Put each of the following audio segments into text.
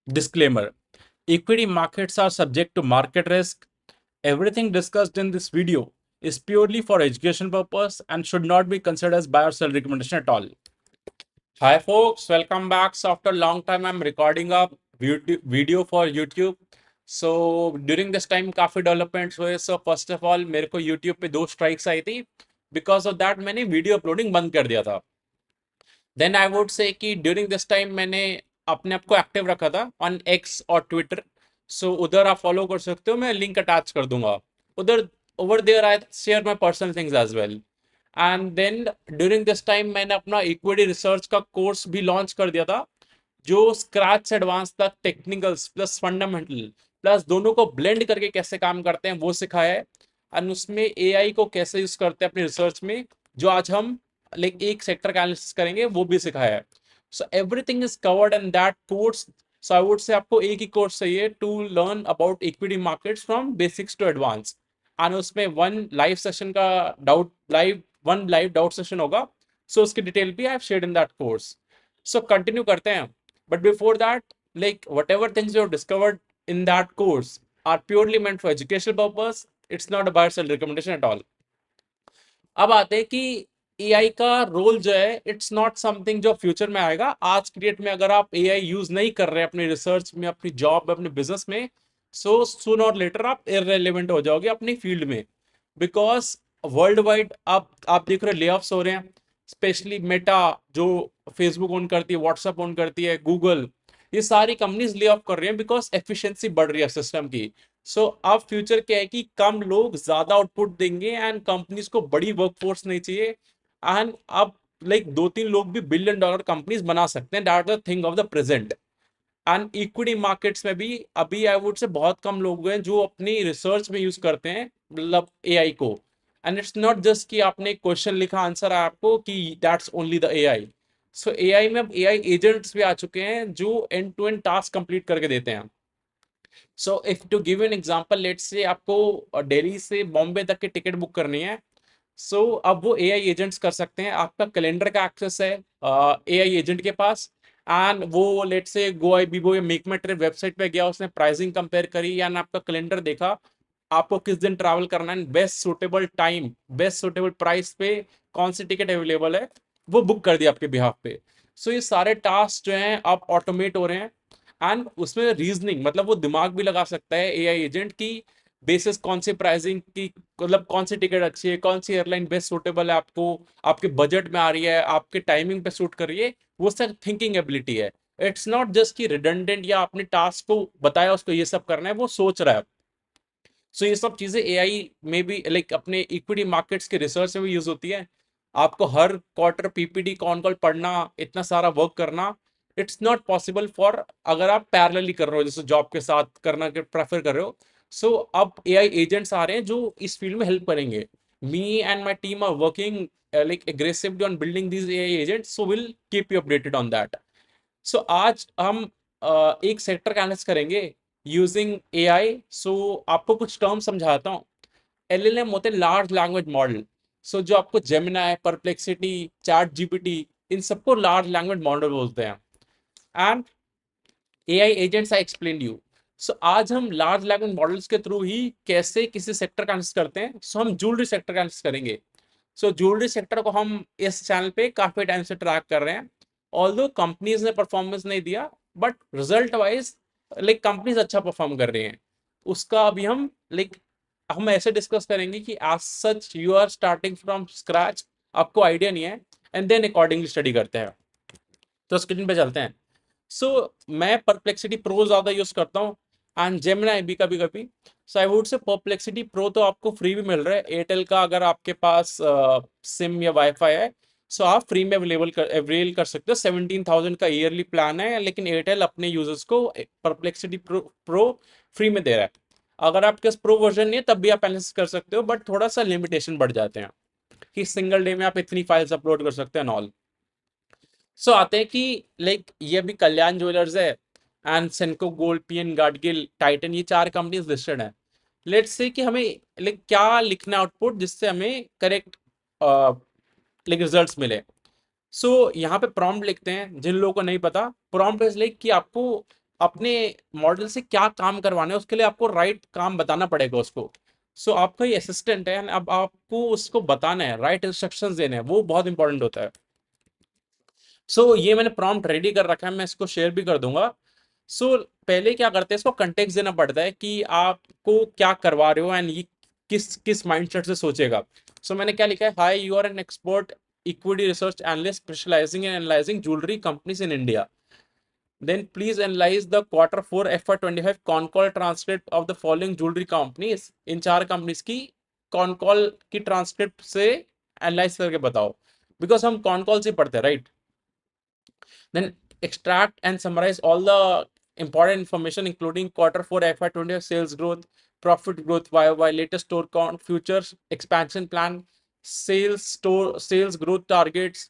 Disclaimer: Equity markets are subject to market risk. Everything discussed in this video is purely for education purpose and should not be considered as buy or sell recommendation at all. Hi folks, welcome back. So after a long time I'm recording a video for YouTube. So during this time काफी developments हुए. So first of all मेरे को YouTube पे 2 strikes आई थी. Because of that मैंने video uploading बंद कर दिया था. देन आई वुड से कि ड्यूरिंग दिस टाइम मैंने अपने आप को एक्टिव रखा था ऑन एक्स और ट्विटर. सो उधर आप फॉलो कर सकते हो, मैं लिंक अटैच कर दूंगा उधर. Over there I share my personal things as well. And then during this time मैंने अपना इक्विटी रिसर्च का कोर्स भी लॉन्च कर दिया था, जो स्क्रैच से एडवांस तक टेक्निकल्स प्लस फंडामेंटल प्लस दोनों को ब्लेंड करके कैसे काम करते हैं वो सिखाया है. एंड उसमें एआई को कैसे यूज करते हैं अपनी रिसर्च में, जो आज हम लाइक एक सेक्टर का एनालिसिस करेंगे वो भी सिखाया है. So everything is covered in that course. So I would say आपको एक ही कोर्स चाहिए to learn about equity markets from basics to advance. And उसमें वन लाइव डाउट सेशन होगा. सो उसकी डिटेल भी I have shared in that course. So continue करते हैं. But before that, like whatever things you have discovered in that course are purely meant for educational purpose. It's not a buy or sell recommendation at all. अब आते हैं कि AI का role जो है, it's not something जो future में आएगा. आज की डेट में अगर आप एआई यूज नहीं कर रहे हैं अपनी रिसर्च में, अपनी जॉब में, अपने बिजनेस में, सो सून और लेटर आप इररेलेवेंट हो जाओगे अपनी फील्ड में. बिकॉज वर्ल्ड वाइड आप देख रहे हो ले ऑफ्स हो रहे हैं. स्पेशली मेटा जो फेसबुक ओन करती है, व्हाट्सएप ओन करती है, गूगल, ये सारी कंपनीज ले ऑफ कर रही हैं बिकॉज एफिशिएंसी बढ़ रही है सिस्टम की. सो अब फ्यूचर क्या है कि कम लोग ज्यादा आउटपुट देंगे एंड कंपनीज को बड़ी वर्कफोर्स नहीं चाहिए. एंड अब लाइक 2-3 लोग भी $1 बिलियन कंपनीज बना सकते हैं. That the thing of the present. And equity markets में भी अभी आई वुड से बहुत कम लोग हैं जो अपनी रिसर्च में यूज करते हैं मतलब एआई को. एंड इट्स नॉट जस्ट कि आपने क्वेश्चन लिखा, आंसर आया आपको कि that's only the AI. So AI में अब एआई एजेंट्स भी आ चुके हैं जो end to end task complete करके देते हैं. So if to give an example, let's say आपको दिल्ली से बॉम्बे तक की टिकट बुक करनी है. सो अब वो एआई एजेंट्स कर सकते हैं. आपका कैलेंडर का एक्सेस है एआई एजेंट के पास. एंड वो लेट से गो आई बीबो या मेक माई ट्रिप वेबसाइट पे गया, उसने प्राइसिंग कंपेयर करी एंड आपका कैलेंडर देखा, आपको किस दिन ट्रैवल करना है, best suitable time, best suitable price पे कौन सी टिकट अवेलेबल है, वो बुक कर दिया आपके बिहाफ पे. सो ये सारे टास्क जो हैं आप ऑटोमेट हो रहे हैं. एंड उसमें रीजनिंग मतलब वो दिमाग भी लगा सकता है एआई एजेंट की बेसिस कौन सी प्राइसिंग की, मतलब कौन सी टिकट अच्छी है, कौन सी एयरलाइन बेस्ट सूटेबल है आपको, आपके बजट में आ रही है, आपके टाइमिंग पे सूट कर रही है. वो सब थिंकिंग एबिलिटी है. इट्स नॉट जस्ट कि रिडंडेंट या अपने टास्क को बताया उसको ये सब करना है, वो सोच रहा है. सो ये सब चीजें एआई में भी लाइक अपने इक्विटी मार्केट्स के रिसर्च में भी यूज होती है. आपको हर क्वार्टर पीपीटी कॉन कॉल पढ़ना, इतना सारा वर्क करना, इट्स नॉट पॉसिबल फॉर अगर आप पैरेलली कर रहे हो, जैसे जॉब के साथ करना के प्रेफर कर रहे हो. सो अब एआई एजेंट्स आ रहे हैं जो इस फील्ड में हेल्प करेंगे. Me and my team are working like aggressively on building these AI agents, so will keep you updated on that. So आज हम एक सेक्टर का एनालिसिस करेंगे यूजिंग एआई. सो आपको कुछ टर्म समझाता हूँ. एलएलएम होते हैं लार्ज लैंग्वेज मॉडल. सो जो आपको जेमिनाई, परप्लेक्सिटी, चैट जीपीटी, इन सबको लार्ज लैंग्वेज मॉडल बोलते हैं. And AI agents I explain you. So आज हम लार्ज लैंग्वेज मॉडल्स के थ्रू ही कैसे किसी सेक्टर का एनालिसिस करते हैं. सो हम ज्वेलरी सेक्टर का एनालिसिस करेंगे. सो ज्वेलरी सेक्टर को हम इस चैनल पे काफी टाइम से ट्रैक कर रहे हैं. ऑल्दो कंपनीज ने परफॉर्मेंस नहीं दिया, but result wise like companies अच्छा परफॉर्म कर रही हैं. उसका अभी हम ऐसे डिस्कस करेंगे कि as such you are starting from scratch, आपको आइडिया नहीं है, एंड देन अकॉर्डिंगली स्टडी करते हैं. तो स्क्रीन पे चलते हैं. सो मैं परप्लेक्सिटी प्रो ज्यादा यूज करता हूँ एंड जेमिनाई भी कभी कभी. So I would say Perplexity pro तो आपको फ्री भी मिल रहा है एयरटेल का, अगर आपके पास सिम या वाईफाई है. सो आप फ्री में अवेल कर सकते हो. 17,000 का ईयरली प्लान है, लेकिन एयरटेल अपने यूजर्स को परप्लेक्सिटी प्रो फ्री में दे रहा है. अगर आपके पास प्रो वर्जन नहीं है तब भी आप एनालिसिस कर सकते हो, बट थोड़ा सा लिमिटेशन बढ़ जाते हैं कि सिंगल डे में आप इतनी फाइल्स अपलोड कर सकते हैं ऑल. सो आते हैं कि लाइक ये भी कल्याण ज्वेलर्स है and सेनको gold, PN Gadgil, Titan, ये 4 कंपनीज लिस्टेड है. लेट्स से कि हमें लाइक क्या लिखना आउटपुट जिससे हमें करेक्ट लाइक रिजल्ट्स मिले. सो यहाँ पे प्रॉम्प्ट लिखते हैं. जिन लोगों को नहीं पता, प्रॉम्प्ट इज लाइक कि आपको अपने मॉडल से क्या काम करवाना है, उसके लिए आपको राइट काम बताना पड़ेगा उसको। सो आपका ये असिस्टेंट है, and अब आपको उसको बताना है, राइट इंस्ट्रक्शंस देने हैं, वो बहुत इंपॉर्टेंट होता है। सो ये मैंने प्रॉम्प्ट रेडी कर रखा है, मैं इसको शेयर भी कर दूंगा। सो पहले क्या करते हैं, इसको कंटेक्स्ट देना पड़ता है कि आपको क्या करवा रहे हो, एंड ये किस किस माइंडसेट से सोचेगा। सो मैंने क्या लिखा है, hi you are an expert equity research analyst specialising in analysing jewellery companies in India, then please analyze the quarter 4 FY25 con call transcript of the following jewelry companies। इन चार कंपनीज की con call की transcript से analyse करके बताओ, because हम con call से पढ़ते हैं, right. Then extract and summarize all the important information, including quarter 4 FY20 sales growth, profit growth, YOY, latest store count, futures expansion plan, sales growth targets,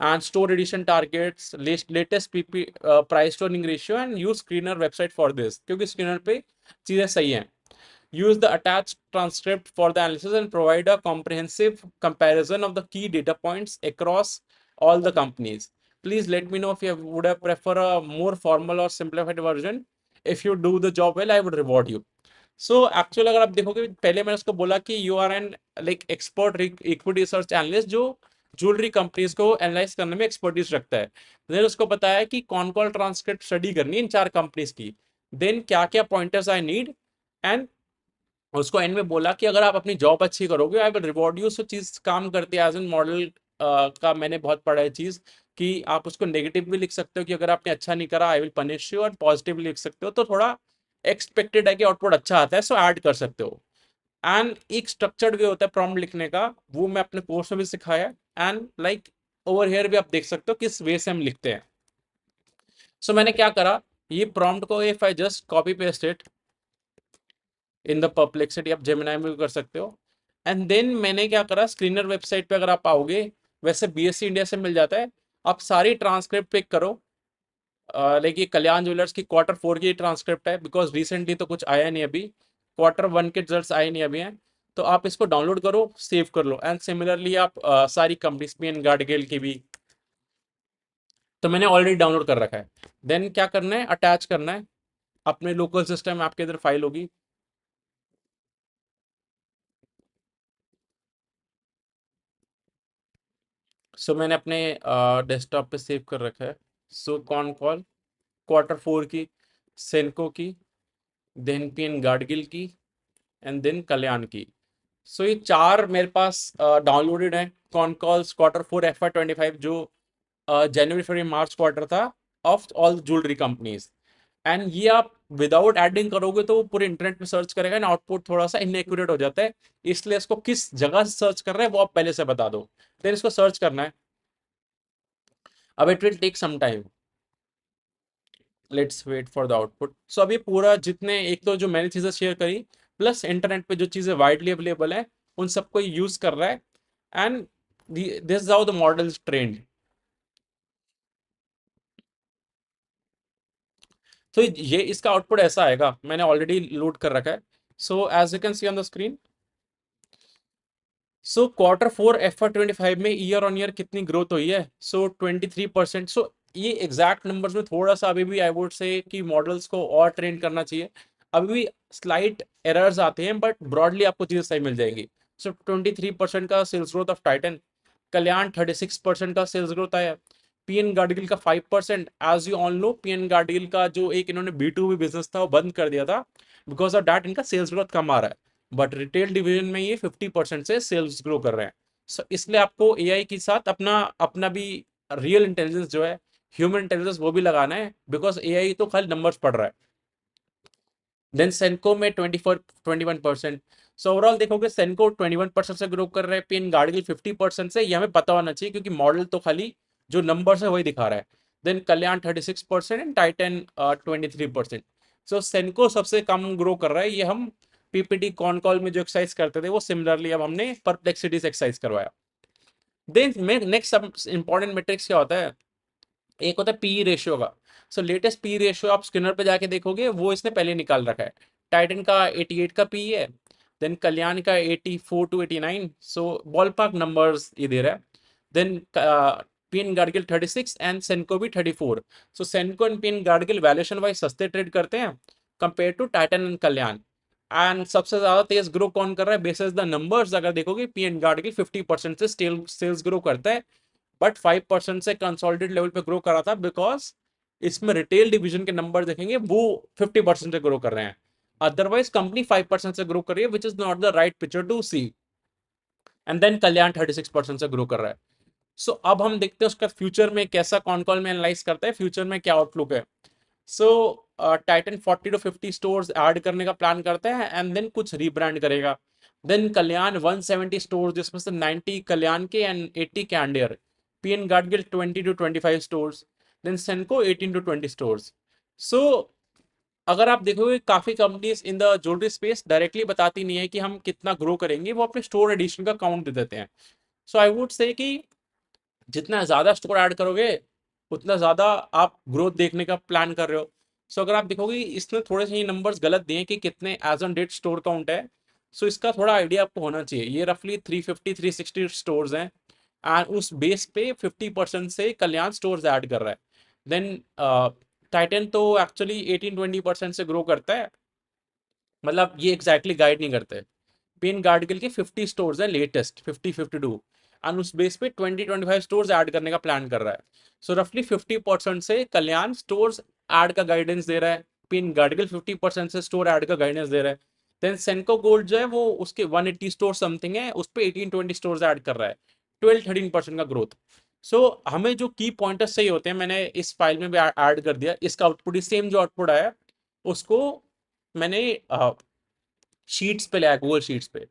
and store addition targets, latest PP price to earning ratio, and use screener website for this, क्योंकि screener पे चीजें सही हैं। Use the attached transcript for the analysis and provide a comprehensive comparison of the key data points across all the companies. Please let me know if you would have prefer a more formal or simplified version. If you do the job well, I would reward you. So actual अगर आप देखोगे, पहले मैंने उसको बोला कि you are an like expert equity research analyst जो jewellery companies को एनालाइज करने में एक्सपर्टीज रखता है। देन उसको बताया कि कौन कौन ट्रांसक्रिप्ट स्टडी करनी है इन चार कंपनीज की, देन क्या क्या पॉइंटर्स आई नीड, एंड उसको एंड में बोला कि अगर आप अपनी जॉब अच्छी करोगे आई विल रिवॉर्ड यू। सो चीज काम करती है एज एन मॉडल का मैंने बहुत पढ़ा है चीज, कि आप उसको नेगेटिव भी लिख सकते हो कि अगर आपने अच्छा नहीं करा आई विल पनिश यू, और पॉजिटिव लिख सकते हो तो थोड़ा एक्सपेक्टेड है कि आउटपुट अच्छा आता है, सो ऐड कर सकते हो। एंड एक स्ट्रक्चर्ड वे होता है प्रॉम्प्ट लिखने का, वो मैं अपने कोर्स में भी सिखाया है, एंड लाइक ओवर हेयर भी आप देख सकते हो किस वे से हम लिखते हैं। सो मैंने क्या करा, ये प्रॉम्प्ट को if I just copy paste it in the perplexity, आप जेमिनाई में भी कर सकते हो। एंड देन मैंने क्या करा, स्क्रीनर वेबसाइट पे अगर आप आओगे, वैसे बीएससी इंडिया से मिल जाता है, आप सारी ट्रांसक्रिप्ट पिक करो। देखिए कल्याण ज्वेलर्स की क्वार्टर 4 की ट्रांसक्रिप्ट है, बिकॉज रिसेंटली तो कुछ आया नहीं अभी, क्वार्टर 1 के रिजल्ट आए नहीं अभी हैं। तो आप इसको डाउनलोड करो, सेव कर लो, एंड सिमिलरली आप सारी कंपनीज पी एन गार्डगिल की भी, तो मैंने ऑलरेडी डाउनलोड कर रखा है। देन क्या करना है, अटैच करना है अपने लोकल सिस्टम में, आपके इधर फाइल होगी। सो मैंने अपने डेस्कटॉप पे सेव कर रखा है। सो कॉन कॉल क्वार्टर 4 की, सेनको की, देन पीएन गाडगिल की, एंड देन कल्याण की। सो ये चार मेरे पास डाउनलोडेड है, कॉन कॉल्स क्वार्टर 4 FY25 जो जनवरी फरवरी मार्च क्वार्टर था of all jewellery companies. And ये आप विदाउट एडिंग करोगे तो वो पूरे इंटरनेट में सर्च करेगा एंड आउटपुट थोड़ा सा इनएक्यूरेट हो जाता है, इसलिए इसको किस जगह से सर्च कर रहे हैं वो आप पहले से बता दो। फिर इसको सर्च करना है। अब it will take some time, let's wait for the output. So अभी पूरा जितने, एक तो जो मैंने चीजें शेयर करी, प्लस इंटरनेट पे जो चीजें वाइडली अवेलेबल है, उन सबको यूज कर रहा है, and this how the model is trend. तो ये इसका आउटपुट ऐसा आएगा, मैंने ऑलरेडी लोड कर रखा है। So as you can see on the screen, so quarter 4 FY25 में ईयर ऑन ईयर कितनी ग्रोथ हुई है, सो 23%। सो ये एग्जैक्ट नंबर्स में थोड़ा सा अभी भी आई वुड से कि मॉडल्स को और ट्रेन करना चाहिए, अभी भी स्लाइट एरर्स आते हैं, बट ब्रॉडली आपको चीजें सही मिल जाएंगी। सो 23% का sales growth of Titan, Kalyan 36% का सेल्स ग्रोथ आया, पीएन गार्डगिल का 5%। As you all know PN Gadgil का जो एक इन्होंने B2B बिजनेस था वो बंद कर दिया था, बिकॉज ऑफ डैट इनका सेल्स ग्रोथ कम आ रहा है, बट रिटेल डिवीजन में ये 50% से सेल्स ग्रो कर रहे हैं। सो इसलिए आपको एआई के साथ अपना अपना भी रियल इंटेलिजेंस जो है, ह्यूमन इंटेलिजेंस, वो भी लगाना है, बिकॉज एआई तो खाली नंबर्स पढ़ रहा है। देन सेनको में 21%। सो ओवरऑल देखोगे सेनको 21% से ग्रो कर रहे हैं, पिन गार्डगिल 50% से, ये हमें पता होना चाहिए क्योंकि मॉडल तो खाली जो नंबर्स है वही दिखा रहा है। Then Kalyan 36% and Titan 23%। So Senco सबसे कम ग्रो कर रहा है, ये हम पीपीटी कॉन कॉल में जो एक्सरसाइज करते थे वो सिमिलरली अब हमने परप्लेक्सिटी से एक्सरसाइज करवाया। देन नेक्स्ट इंपॉर्टेंट मेट्रिक्स क्या होता है, एक होता है पी रेशियो का। सो लेटेस्ट पी रेशियो आप स्किनर पे जाके देखोगे वो इसने पहले निकाल रखा है। टाइटन का 88 का पी है, देन कल्याण का 84 to 89। So ball park numbers ये दे रहा है। Then PN Gadgil 36 and Senco भी 34। So Senco and PN Gadgil valuation wise सस्ते ट्रेड करते हैं compare to Titan and Kalyan. And सबसे ज्यादा तेज ग्रो कौन कर रहा है बेसिस द नंबर्स? अगर देखोगे पीएन गाडगिल 50% से सेल्स ग्रो करता है, बट 5% से कंसोलिडेटेड लेवल पे ग्रो करा था, बिकॉज इसमें रिटेल डिवीजन के नंबर देखेंगे वो 50% से ग्रो कर रहे हैं। अदरवाइज कंपनी 5% से ग्रो कर रही है, which is not the right picture to see. And then Kalyan 36% से ग्रो कर रहा है। सो अब हम देखते हैं उसका फ्यूचर में कैसा, कौन कौन में एनालाइज करता है फ्यूचर में क्या आउटलुक है। So Titan 40 to 50 stores add करने का प्लान करता है एंड देन कुछ रीब्रांड करेगा। देन कल्याण 170 स्टोर्स, जिसमें से 90 कल्याण के and 80 Candere. PN Gadgil 20 to 25 stores. Then Senco 18 to 20 stores. So अगर आप देखोगे काफी companies in the jewellery space directly बताती नहीं है कि हम कितना ग्रो करेंगे, वो अपने स्टोर एडिशन का काउंट दे देते हैं। सो आई वुड से कि जितना ज्यादा स्टोर ऐड करोगे उतना ज्यादा आप ग्रोथ देखने का प्लान कर रहे हो। सो अगर आप देखोगे इसमें थोड़े से ये नंबर्स गलत दिए कि कितने as on date store count है। सो इसका थोड़ा आइडिया आपको होना चाहिए। ये रफली 350-360 स्टोर्स हैं एंड उस बेस पे 50% से कल्याण स्टोर्स ऐड कर रहा है। देन टाइटन तो एक्चुअली 18-20% से ग्रो करता है, मतलब ये एग्जैक्टली गाइड नहीं करते। पेन गार्डगिल के 50 स्टोर्स है लेटेस्ट 50-52, एंड उस बेस पे 20-25 स्टोर्स ऐड करने का प्लान कर रहा है। सो रफली 50% से कल्याण स्टोर्स ऐड का गाइडेंस दे रहा है, पेन गार्डगिल 50% से स्टोर ऐड का गाइडेंस दे रहा है। देन सेनको गोल्ड जो है वो उसके 180 स्टोर समथिंग है, उस पर 18-20 स्टोर्स ऐड कर रहा है, 12-13% का ग्रोथ। सो हमें जो की पॉइंटर्स चाहिए होते हैं मैंने इस फाइल में भी ऐड कर दिया। इसका आउटपुट सेम जो आउटपुट आया उसको मैंने शीट्स पे लाया, गूगल शीट्स पे।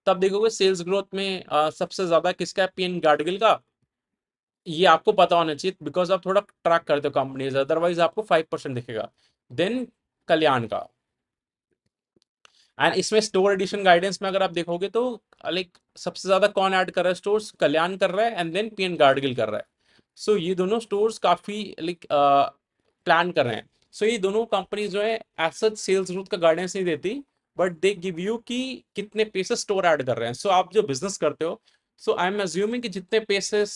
तब देखोगे सेल्स ग्रोथ में सबसे ज्यादा किसका है? पीएन गाडगिल का। ये आपको पता होना चाहिए बिकॉज आप थोड़ा ट्रैक करते हो कंपनीज, अदरवाइज आपको 5% दिखेगा। देन कल्याण का। एंड इसमें स्टोर एडिशन गाइडेंस में अगर आप देखोगे तो लाइक सबसे ज्यादा कौन ऐड कर रहा है स्टोर्स? कल्याण कर रहा है एंड देन पीएन गाडगिल कर रहा है। सो ये दोनों स्टोर्स काफी लाइक प्लान कर रहे हैं। सो ये दोनों कंपनी जो है एज सच सेल्स ग्रोथ का गाइडेंस नहीं देती, बट दे गिव यू कि कितने पेसेस स्टोर ऐड कर रहे हैं। सो आप जो बिजनेस करते हो, सो आई एम अज्यूमिंग कि जितने पेसेस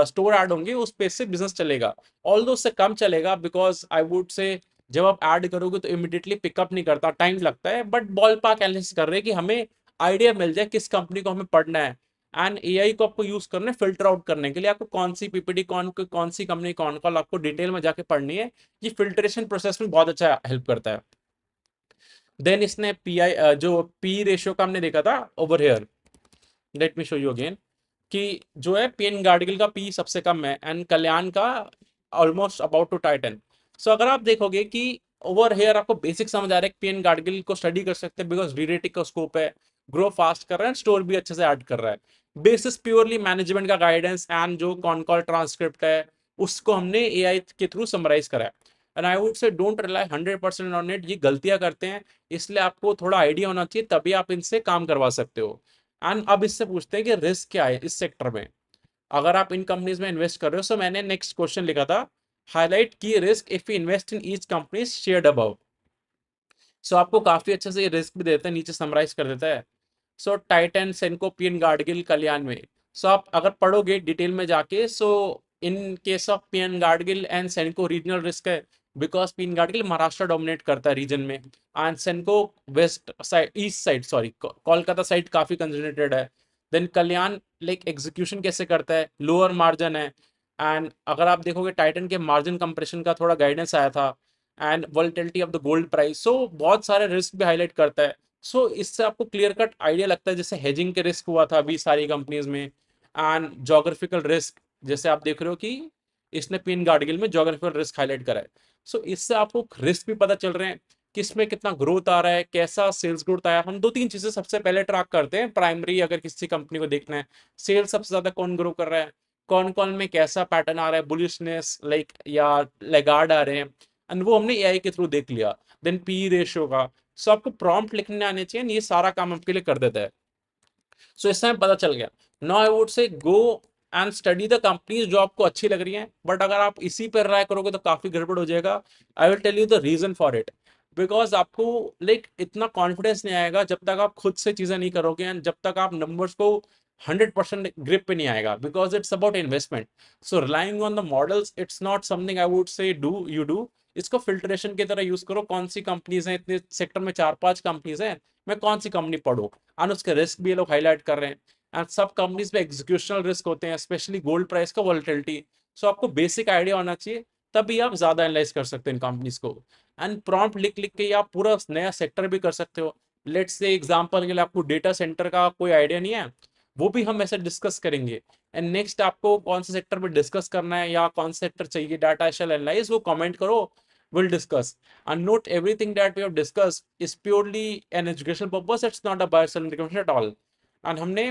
स्टोर ऐड होंगे उस पेस से बिजनेस चलेगा। ऑल दो उससे कम चलेगा, बिकॉज आई वुड से जब आप ऐड करोगे तो इमिडिएटली पिकअप नहीं करता, टाइम लगता है। बट बॉल पार्क एनालिसिस कर रहे हैं कि हमें आइडिया मिल जाए किस कंपनी को हमें पढ़ना है। एंड एआई को आपको यूज करना है फिल्टर आउट करने के लिए, आपको कौन सी पीपीटी कौन सी कंपनी कौन कॉल आपको डिटेल में जाके पढ़नी है। ये फिल्ट्रेशन प्रोसेस में बहुत अच्छा हेल्प करता है। देन इसने पीआई जो पी रेशियो का हमने देखा था over here, let me show you again, कि जो है पीएन गार्डगिल का पी सबसे कम है एंड कल्याण का ऑलमोस्ट अबाउट टू टाइटन। सो अगर आप देखोगे कि ओवर हेयर आपको बेसिक समझ आ रहा है कि पीएन गार्डगिल को स्टडी कर सकते हैं बिकॉज रीरेटिंग का स्कोप है, ग्रो फास्ट कर रहा है, स्टोर भी अच्छे से ऐड कर रहा है। बेसिस प्योरली मैनेजमेंट का गाइडेंस एंड जो कॉन कॉल ट्रांसक्रिप्ट है उसको हमने एआई के थ्रू समराइज करा है। एंड आई वुड से डोंट रिलाई 100% ऑन इट, ये गलतियां करते हैं, इसलिए आपको थोड़ा आइडिया होना चाहिए तभी आप इनसे काम करवा सकते हो। एंड अब इससे पूछते हैं कि रिस्क क्या है इस सेक्टर में अगर आप इन कंपनीज में इन्वेस्ट कर रहे हो। सो मैंने नेक्स्ट क्वेश्चन लिखा था, हाईलाइट की risk if you invest in each company shared above. So आपको काफी अच्छे से ये रिस्क भी देता है, नीचे समराइज कर देता है। सो टाइटन सेनको पीएन गार्डगिल कल्याण में, सो आप अगर पढ़ोगे डिटेल में जाके, so in case of PN Gadgil and Senco regional risk है, because PN Gadgil Maharashtra dominate करता है रीजन में, and Senco west side east side sorry Kolkata side काफी कंसंट्रेटेड है। देन कल्याण लाइक एग्जीक्यूशन कैसे करता है, लोअर मार्जिन है। एंड अगर आप देखोगे टाइटन के मार्जिन कंप्रेशन का थोड़ा गाइडेंस आया था, and volatility of the gold price, so बहुत सारे रिस्क भी हाईलाइट करता है। सो इससे आपको क्लियर कट आइडिया लगता है, जैसे हेजिंग के रिस्क हुआ था अभी सारी कंपनीज में, एंड जोग्राफिकल रिस्क जैसे आप देख रहे हो कि इसने पिन गार्डगिल में जोग्राफिकल रिस्क हाईलाइट करा है। सो इससे आपको रिस्क भी पता चल रहे हैं किसमें कितना ग्रोथ आ रहा है, कैसा सेल्स ग्रोथ आया। हम दो तीन चीजें सबसे पहले ट्रैक करते हैं प्राइमरी, अगर किसी कंपनी को देखना है सेल्स सबसे ज्यादा कौन ग्रो कर रहा है, कौन कौन में कैसा पैटर्न आ रहा है, बुलिशनेस लाइक या लेगार्ड आ रहे हैं, एंड वो हमने एआई के थ्रू देख लिया। देन पी रेशियो का, सो आपको प्रॉम्प्ट लिखने आने चाहिए, ये सारा काम आपके लिए कर देता है। सो इससे हमें पता चल गया। नाउ आई वुड से go and study the companies जो आपको अच्छी लग रही हैं, बट अगर आप इसी पर राय करोगे तो काफी गड़बड़ हो जाएगा। I will tell you the reason for it, because आपको लाइक इतना कॉन्फिडेंस नहीं आएगा जब तक आप खुद से चीजें नहीं करोगे, एंड जब तक आप नंबर्स को 100% ग्रिप पे नहीं आएगा, because it's about investment. So relying on the models it's not something I would से डू यू डू. इसको फिल्ट्रेशन की तरह यूज करो. कौन सी कंपनीज हैं, इतने सेक्टर में 4-5 कंपनीज हैं, मैं कौन सी कंपनी पढ़ूं. एंड उसके रिस्क भी ये लोग हाईलाइट कर रहे हैं. एंड सब कंपनीज पे एग्जीक्यूशनल रिस्क होते हैं, स्पेशली गोल्ड प्राइस का वॉलेटिलिटी. सो आपको बेसिक आइडिया होना चाहिए, तभी आप ज्यादा एनालाइज कर सकते हैं इन कंपनीज को. एंड प्रॉम्प्ट लिख लिख के आप पूरा नया सेक्टर भी कर सकते हो. लेट्स से एग्जांपल के लिए आपको डेटा सेंटर का कोई आइडिया नहीं है, वो भी हम ऐसे डिस्कस करेंगे. एंड नेक्स्ट आपको कौन से सेक्टर पे डिस्कस करना है या कौन से सेक्टर चाहिए डाटा शैल एनालाइज, वो कमेंट करो, will discuss. And note everything that we have discuss is purely an education purpose, it's not a buy selling recommendation at all. And हमने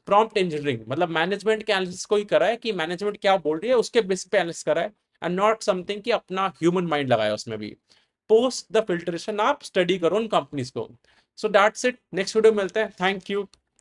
प्रॉम्प्ट इंजीनियरिंग मतलब मैनेजमेंट के analysis को ही करा है कि मैनेजमेंट क्या बोल रही है उसके बेस पे एनालिसिस करा है. एंड नॉट समथिंग कि अपना ह्यूमन माइंड लगाया उसमें भी. पोस्ट द फिल्ट्रेशन आप स्टडी करो उन कंपनीज को. So that's it. Next video मिलते हैं. Thank you.